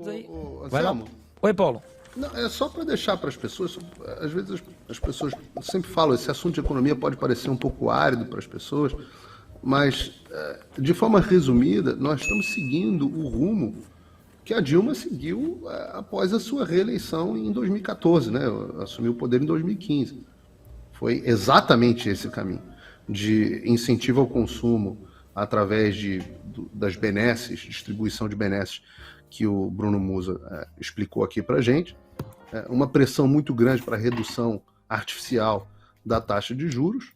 todos aí. Vai lá. Oi, Paulo. Não, é só para deixar para as pessoas, às vezes as pessoas sempre falam, esse assunto de economia pode parecer um pouco árido para as pessoas, mas de forma resumida, nós estamos seguindo o rumo que a Dilma seguiu após a sua reeleição em 2014, né? Assumiu o poder em 2015. Foi exatamente esse caminho, de incentivo ao consumo através das benesses, distribuição de benesses, que o Bruno Musa explicou aqui para a gente. Uma pressão muito grande para a redução artificial da taxa de juros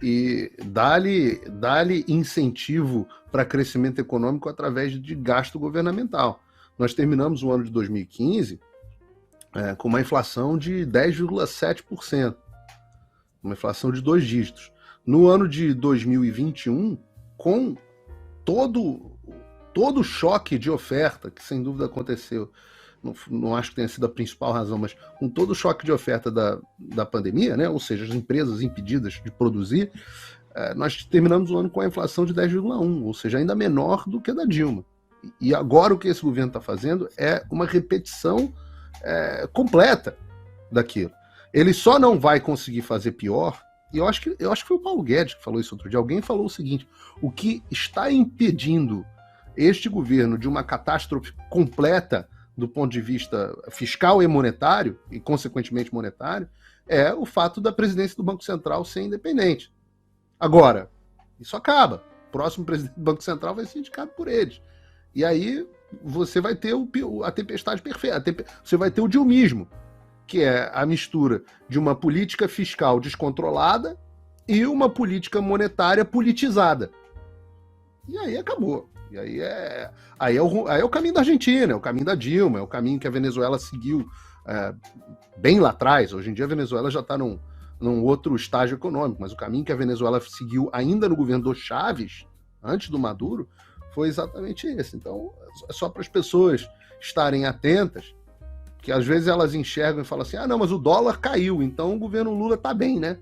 e dá-lhe incentivo para crescimento econômico através de gasto governamental. Nós terminamos o ano de 2015 com uma inflação de 10,7%, uma inflação de 2 dígitos. No ano de 2021, com todo o choque de oferta, que sem dúvida aconteceu, não acho que tenha sido a principal razão, mas com todo o choque de oferta da pandemia, né? Ou seja, as empresas impedidas de produzir, nós terminamos o ano com a inflação de 10,1%, ou seja, ainda menor do que a da Dilma. E agora o que esse governo está fazendo é uma repetição completa daquilo. Ele só não vai conseguir fazer pior, e eu acho que foi o Paulo Guedes que falou isso outro dia. Alguém falou o seguinte: o que está impedindo este governo de uma catástrofe completa do ponto de vista fiscal e monetário, e consequentemente monetário, é o fato da presidência do Banco Central ser independente. Agora, isso acaba. O próximo presidente do Banco Central vai ser indicado por eles. E aí você vai ter a tempestade perfeita. Você vai ter o dilmismo, que é a mistura de uma política fiscal descontrolada e uma política monetária politizada. E aí acabou. E aí é o caminho da Argentina, é o caminho da Dilma, é o caminho que a Venezuela seguiu bem lá atrás. Hoje em dia a Venezuela já está num outro estágio econômico, mas o caminho que a Venezuela seguiu ainda no governo do Chávez, antes do Maduro, foi exatamente esse. Então, é só para as pessoas estarem atentas, que às vezes elas enxergam e falam assim: não, mas o dólar caiu, então o governo Lula está bem, né?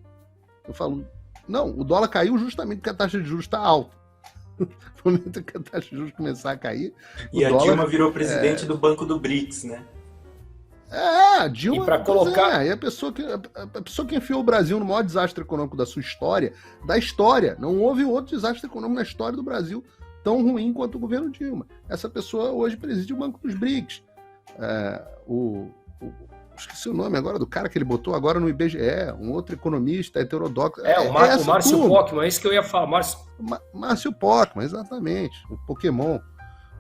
Eu falo, não, o dólar caiu justamente porque a taxa de juros está alta. No momento que a taxa de juros começar a cair... E a Dilma virou presidente do Banco do BRICS, né? A Dilma... E para colocar... Aí a pessoa que enfiou o Brasil no maior desastre econômico da sua história, não houve outro desastre econômico na história do Brasil tão ruim quanto o governo Dilma. Essa pessoa hoje preside o Banco dos BRICS. Esqueci o nome agora do cara que ele botou agora no IBGE, um outro economista heterodoxo. O Márcio Pockmann, é isso que eu ia falar. Márcio Pockmann, exatamente. O Pokémon.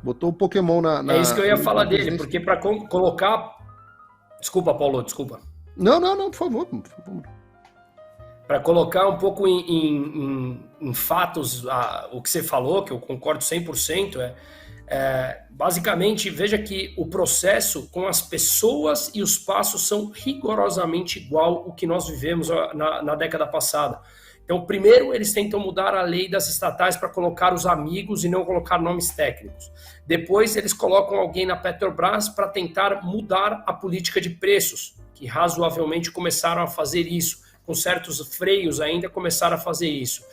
Botou o Pokémon na... É isso que eu ia falar dele, porque para colocar... Desculpa, Paulo, desculpa. Não, por favor. Para colocar um pouco em fatos o que você falou, que eu concordo 100%, basicamente, veja que o processo com as pessoas e os passos são rigorosamente igual ao que nós vivemos na década passada. Então, primeiro, eles tentam mudar a lei das estatais para colocar os amigos e não colocar nomes técnicos. Depois, eles colocam alguém na Petrobras para tentar mudar a política de preços, que razoavelmente começaram a fazer isso. Com certos freios ainda começaram a fazer isso.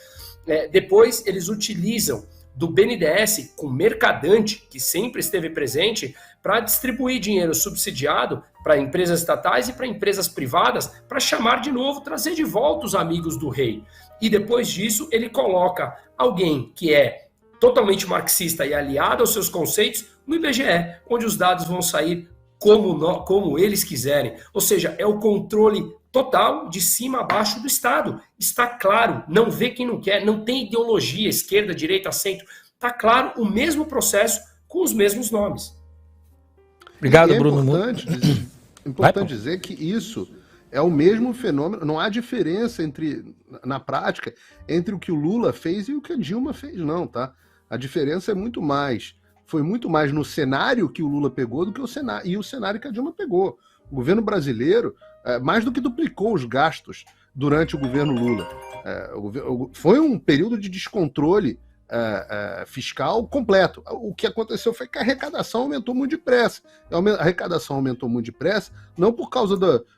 Depois, eles utilizam do BNDES com Mercadante, que sempre esteve presente, para distribuir dinheiro subsidiado para empresas estatais e para empresas privadas, para chamar de novo, trazer de volta os amigos do rei. E depois disso, ele coloca alguém que é totalmente marxista e aliado aos seus conceitos no IBGE, onde os dados vão sair como eles quiserem. Ou seja, é o controle total, de cima a baixo do Estado. Está claro, não vê quem não quer, não tem ideologia, esquerda, direita, centro. Está claro o mesmo processo com os mesmos nomes. Obrigado, Bruno. Importante dizer que isso é o mesmo fenômeno, não há diferença na prática entre o que o Lula fez e o que a Dilma fez, não, tá? A diferença foi muito mais no cenário que o Lula pegou do que o cenário que a Dilma pegou. O governo brasileiro mais do que duplicou os gastos durante o governo Lula. Foi um período de descontrole fiscal completo. O que aconteceu foi que a arrecadação aumentou muito depressa. A arrecadação aumentou muito depressa, não por causa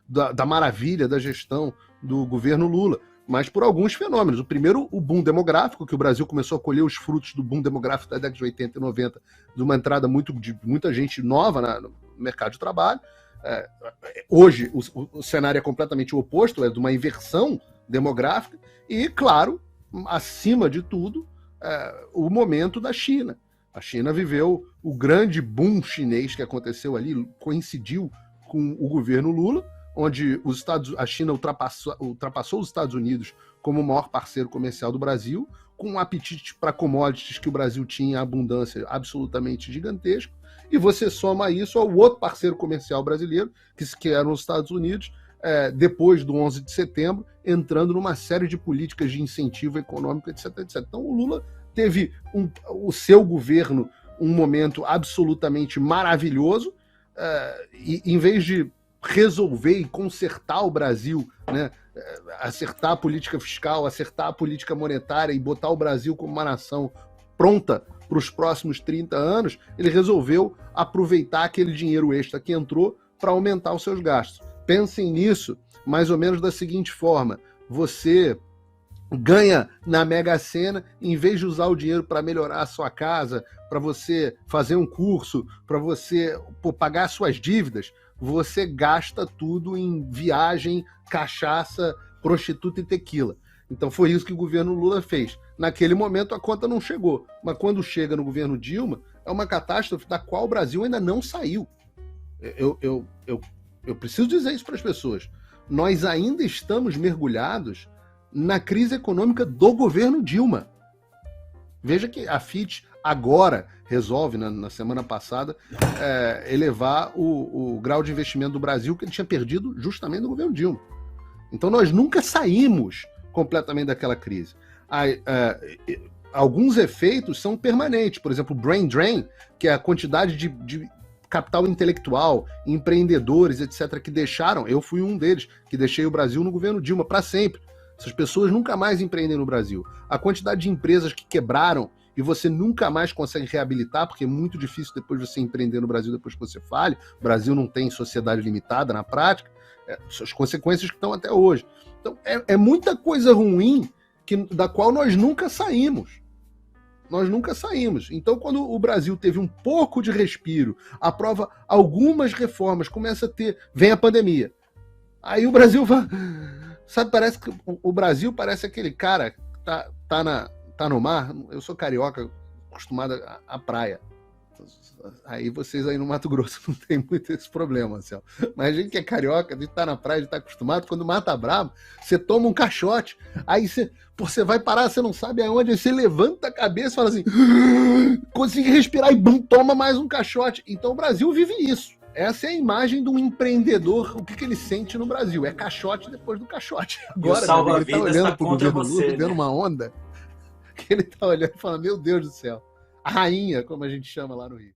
da maravilha da gestão do governo Lula, mas por alguns fenômenos. O primeiro, o boom demográfico, que o Brasil começou a colher os frutos do boom demográfico da década de 80 e 90, de uma entrada de muita gente nova no mercado de trabalho. Hoje, o cenário é completamente o oposto, é de uma inversão demográfica, e, claro, acima de tudo, o momento da China. A China viveu o grande boom chinês que aconteceu ali, coincidiu com o governo Lula, onde a China ultrapassou os Estados Unidos como o maior parceiro comercial do Brasil, com um apetite para commodities que o Brasil tinha abundância absolutamente gigantesco, e você soma isso ao outro parceiro comercial brasileiro, que eram os Estados Unidos, depois do 11 de setembro, entrando numa série de políticas de incentivo econômico, etc, etc. Então o Lula teve o seu governo um momento absolutamente maravilhoso, e em vez de resolver e consertar o Brasil, né, acertar a política fiscal, acertar a política monetária e botar o Brasil como uma nação pronta para os próximos 30 anos, ele resolveu aproveitar aquele dinheiro extra que entrou para aumentar os seus gastos. Pensem nisso mais ou menos da seguinte forma: você ganha na Mega Sena, em vez de usar o dinheiro para melhorar a sua casa, para você fazer um curso, para você pagar suas dívidas, você gasta tudo em viagem, cachaça, prostituta e tequila. Então foi isso que o governo Lula fez. Naquele momento a conta não chegou, mas quando chega no governo Dilma, é uma catástrofe da qual o Brasil ainda não saiu. Eu preciso dizer isso para as pessoas. Nós ainda estamos mergulhados na crise econômica do governo Dilma. Veja que a Fitch agora resolve, na semana passada, elevar o grau de investimento do Brasil que ele tinha perdido justamente no governo Dilma. Então nós nunca saímos completamente daquela crise. Alguns efeitos são permanentes. Por exemplo, o brain drain, que é a quantidade de capital intelectual, empreendedores, etc., que deixaram, eu fui um deles, que deixei o Brasil no governo Dilma para sempre. Essas pessoas nunca mais empreendem no Brasil. A quantidade de empresas que quebraram e você nunca mais consegue reabilitar, porque é muito difícil depois você empreender no Brasil depois que você falhe. O Brasil não tem sociedade limitada na prática. As consequências que estão até hoje. Então, é muita coisa ruim da qual nós nunca saímos. Nós nunca saímos. Então, quando o Brasil teve um pouco de respiro, aprova algumas reformas, vem a pandemia. Aí o Brasil vai... Sabe, parece que o Brasil parece aquele cara que tá no mar. Eu sou carioca, acostumado à praia. Aí vocês aí no Mato Grosso não tem muito esse problema, Marcelo. Mas a gente que é carioca, de estar na praia, de estar acostumado, quando o mar tá bravo, você toma um caixote, aí você vai parar, você não sabe aonde, aí você levanta a cabeça e fala assim, consegui respirar e bum, toma mais um caixote. Então o Brasil vive isso. Essa é a imagem de um empreendedor, o que ele sente no Brasil. É caixote depois do caixote. Agora, ele tá olhando pro governo Lula, vendo uma onda, que ele tá olhando e fala, meu Deus do céu. A rainha, como a gente chama lá no Rio.